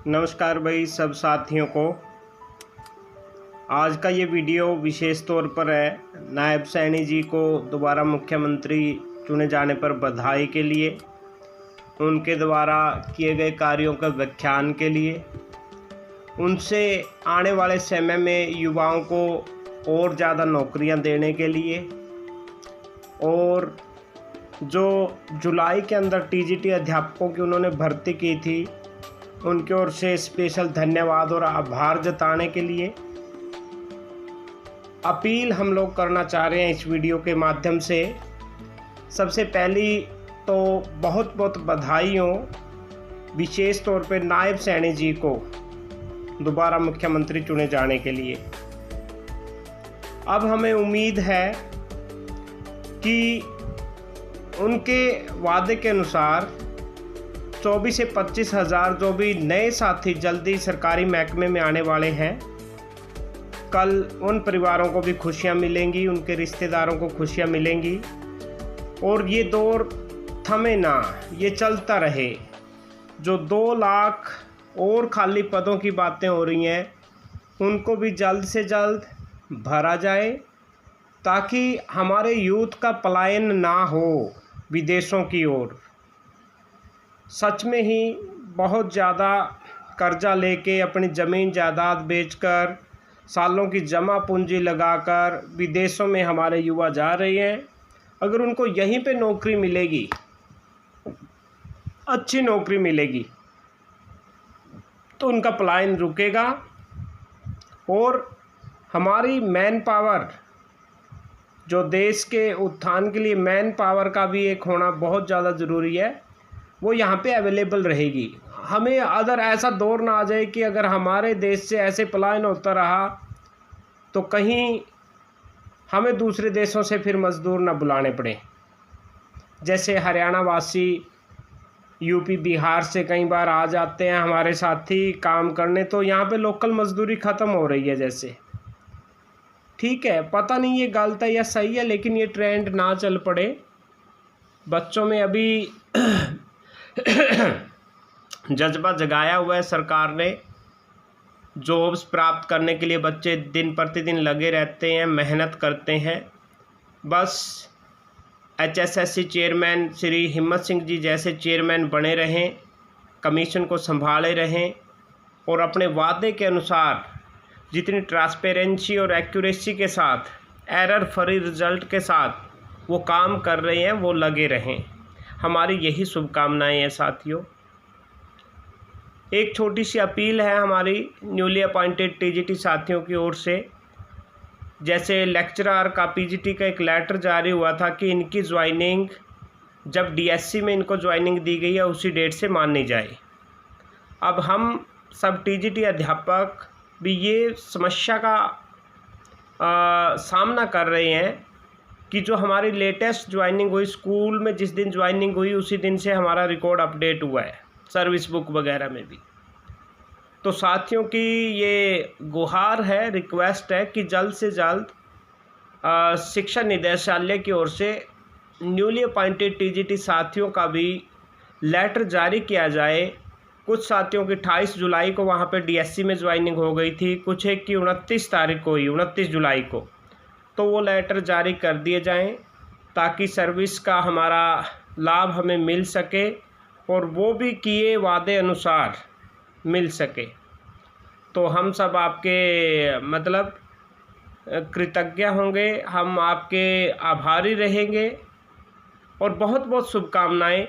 नमस्कार भाई सब साथियों को। आज का ये वीडियो विशेष तौर पर है नायब सैनी जी को दोबारा मुख्यमंत्री चुने जाने पर बधाई के लिए, उनके द्वारा किए गए कार्यों का व्याख्यान के लिए, उनसे आने वाले समय में युवाओं को और ज़्यादा नौकरियां देने के लिए, और जो जुलाई के अंदर टीजीटी अध्यापकों की उन्होंने भर्ती की थी उनकी ओर से स्पेशल धन्यवाद और आभार जताने के लिए अपील हम लोग करना चाह रहे हैं इस वीडियो के माध्यम से। सबसे पहली तो बहुत बहुत बधाई हो विशेष तौर पे नायब सैनी जी को दोबारा मुख्यमंत्री चुने जाने के लिए। अब हमें उम्मीद है कि उनके वादे के अनुसार 24 से 25 हज़ार जो भी नए साथी जल्दी सरकारी महकमे में आने वाले हैं, कल उन परिवारों को भी खुशियां मिलेंगी, उनके रिश्तेदारों को खुशियां मिलेंगी और ये दौर थमे ना, ये चलता रहे। जो 2 लाख और खाली पदों की बातें हो रही हैं उनको भी जल्द से जल्द भरा जाए ताकि हमारे यूथ का पलायन ना हो विदेशों की ओर। सच में ही बहुत ज़्यादा कर्जा लेके अपनी ज़मीन जायदाद बेचकर सालों की जमा पूंजी लगाकर विदेशों में हमारे युवा जा रहे हैं। अगर उनको यहीं पे नौकरी मिलेगी, अच्छी नौकरी मिलेगी, तो उनका पलायन रुकेगा और हमारी मैन पावर, जो देश के उत्थान के लिए मैन पावर का भी एक होना बहुत ज़्यादा ज़रूरी है, वो यहाँ पे अवेलेबल रहेगी। हमें अगर ऐसा दौर ना आ जाए कि अगर हमारे देश से ऐसे पलायन होता रहा तो कहीं हमें दूसरे देशों से फिर मज़दूर ना बुलाने पड़े। जैसे हरियाणा वासी यूपी बिहार से कई बार आ जाते हैं हमारे साथी काम करने, तो यहाँ पे लोकल मज़दूरी ख़त्म हो रही है। जैसे ठीक है, पता नहीं ये गलत है या सही है, लेकिन ये ट्रेंड ना चल पड़े। बच्चों में अभी जज्बा जगाया हुआ है सरकार ने। जॉब्स प्राप्त करने के लिए बच्चे दिन प्रतिदिन लगे रहते हैं, मेहनत करते हैं। बस HSSC चेयरमैन श्री हिम्मत सिंह जी जैसे चेयरमैन बने रहें, कमीशन को संभाले रहें और अपने वादे के अनुसार जितनी ट्रांसपेरेंसी और एक्यूरेसी के साथ, एरर फ्री रिजल्ट के साथ वो काम कर रहे हैं, वो लगे रहें। हमारी यही शुभकामनाएं हैं साथियों। एक छोटी सी अपील है हमारी न्यूली अपॉइंटेड टीजीटी साथियों की ओर से। जैसे लेक्चरर का पीजीटी का एक लेटर जारी हुआ था कि इनकी ज्वाइनिंग जब डीएससी में इनको ज्वाइनिंग दी गई है उसी डेट से मानी जाए। अब हम सब टीजीटी अध्यापक भी ये समस्या का सामना कर रहे हैं कि जो हमारी लेटेस्ट ज्वाइनिंग हुई, स्कूल में जिस दिन ज्वाइनिंग हुई उसी दिन से हमारा रिकॉर्ड अपडेट हुआ है सर्विस बुक वगैरह में भी। तो साथियों की ये गुहार है, रिक्वेस्ट है कि जल्द से जल्द शिक्षा निदेशालय की ओर से न्यूली अपॉइंटेड टीजीटी साथियों का भी लेटर जारी किया जाए। कुछ साथियों की 28 जुलाई को वहाँ पे डीएससी में ज्वाइनिंग हो गई थी, कुछ एक की 29 तारीख को हुई, 29 जुलाई को। तो वो लेटर जारी कर दिए जाएं ताकि सर्विस का हमारा लाभ हमें मिल सके और वो भी किए वादे अनुसार मिल सके। तो हम सब आपके मतलब कृतज्ञ होंगे, हम आपके आभारी रहेंगे और बहुत बहुत शुभकामनाएं।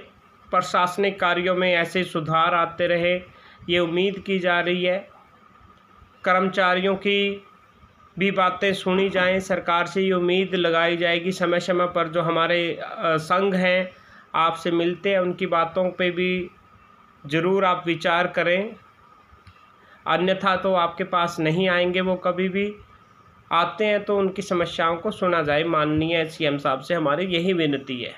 प्रशासनिक कार्यों में ऐसे सुधार आते रहे, ये उम्मीद की जा रही है। कर्मचारियों की भी बातें सुनी जाएं, सरकार से ये उम्मीद लगाई जाएगी समय समय पर जो हमारे संघ हैं आपसे मिलते हैं, उनकी बातों पे भी ज़रूर आप विचार करें। अन्यथा तो आपके पास नहीं आएंगे, वो कभी भी आते हैं तो उनकी समस्याओं को सुना जाए। माननीय सीएम साहब से हमारी यही विनती है।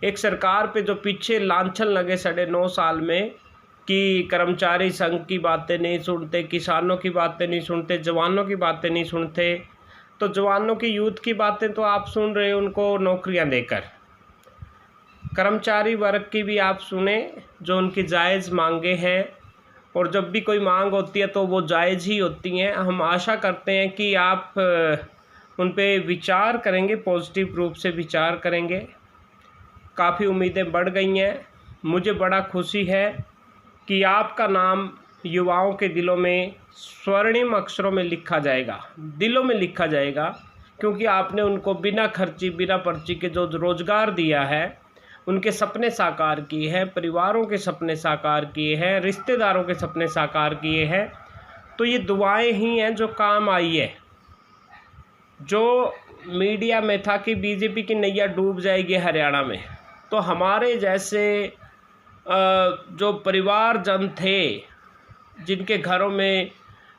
एक सरकार पे जो पीछे लांछन लगे 9.5 साल में कि कर्मचारी संघ की बातें नहीं सुनते, किसानों की बातें नहीं सुनते, जवानों की बातें नहीं सुनते, तो जवानों की यूथ की बातें तो आप सुन रहे हो उनको नौकरियां देकर। कर्मचारी वर्ग की भी आप सुने, जो उनकी जायज़ मांगे हैं और जब भी कोई मांग होती है तो वो जायज़ ही होती हैं। हम आशा करते हैं कि आप उन पे विचार करेंगे, पॉजिटिव रूप से विचार करेंगे। काफ़ी उम्मीदें बढ़ गई हैं। मुझे बड़ा खुशी है कि आपका नाम युवाओं के दिलों में स्वर्णिम अक्षरों में लिखा जाएगा, दिलों में लिखा जाएगा, क्योंकि आपने उनको बिना खर्ची, बिना पर्ची के जो रोज़गार दिया है, उनके सपने साकार किए हैं, परिवारों के सपने साकार किए हैं, रिश्तेदारों के सपने साकार किए हैं। तो ये दुआएं ही हैं जो काम आई है। जो मीडिया में था कि बीजेपी की नैया डूब जाएगी हरियाणा में, तो हमारे जैसे जो परिवारजन थे, जिनके घरों में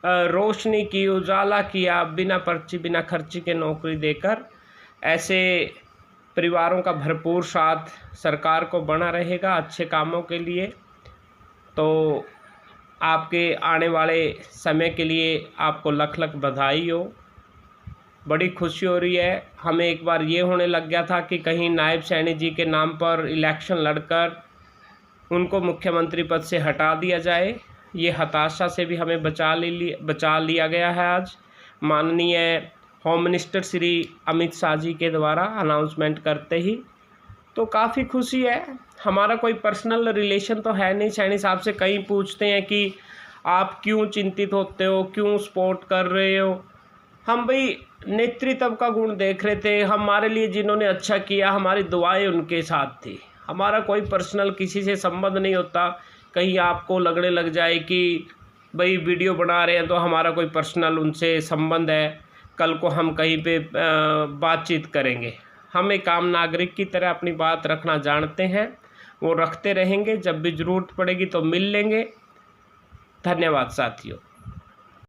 रोशनी की, उजाला किया, बिना पर्ची बिना खर्ची के नौकरी देकर, ऐसे परिवारों का भरपूर साथ सरकार को बना रहेगा अच्छे कामों के लिए। तो आपके आने वाले समय के लिए आपको लख लख बधाई हो। बड़ी खुशी हो रही है। हमें एक बार ये होने लग गया था कि कहीं नायब सैनी जी के नाम पर इलेक्शन लड़कर उनको मुख्यमंत्री पद से हटा दिया जाए। ये हताशा से भी हमें बचा लिया गया है आज माननीय होम मिनिस्टर श्री अमित शाह जी के द्वारा अनाउंसमेंट करते ही। तो काफ़ी खुशी है। हमारा कोई पर्सनल रिलेशन तो है नहीं। सैनी साहब से कई पूछते हैं कि आप क्यों चिंतित होते हो, क्यों सपोर्ट कर रहे हो। हम भाई नेतृत्व का गुण देख रहे थे। हमारे लिए जिन्होंने अच्छा किया, हमारी दुआएं उनके साथ थी। हमारा कोई पर्सनल किसी से संबंध नहीं होता। कहीं आपको लगने लग जाए कि भाई वीडियो बना रहे हैं तो हमारा कोई पर्सनल उनसे संबंध है, कल को हम कहीं पे बातचीत करेंगे। हम एक आम नागरिक की तरह अपनी बात रखना जानते हैं, वो रखते रहेंगे। जब भी ज़रूरत पड़ेगी तो मिल लेंगे। धन्यवाद साथियों।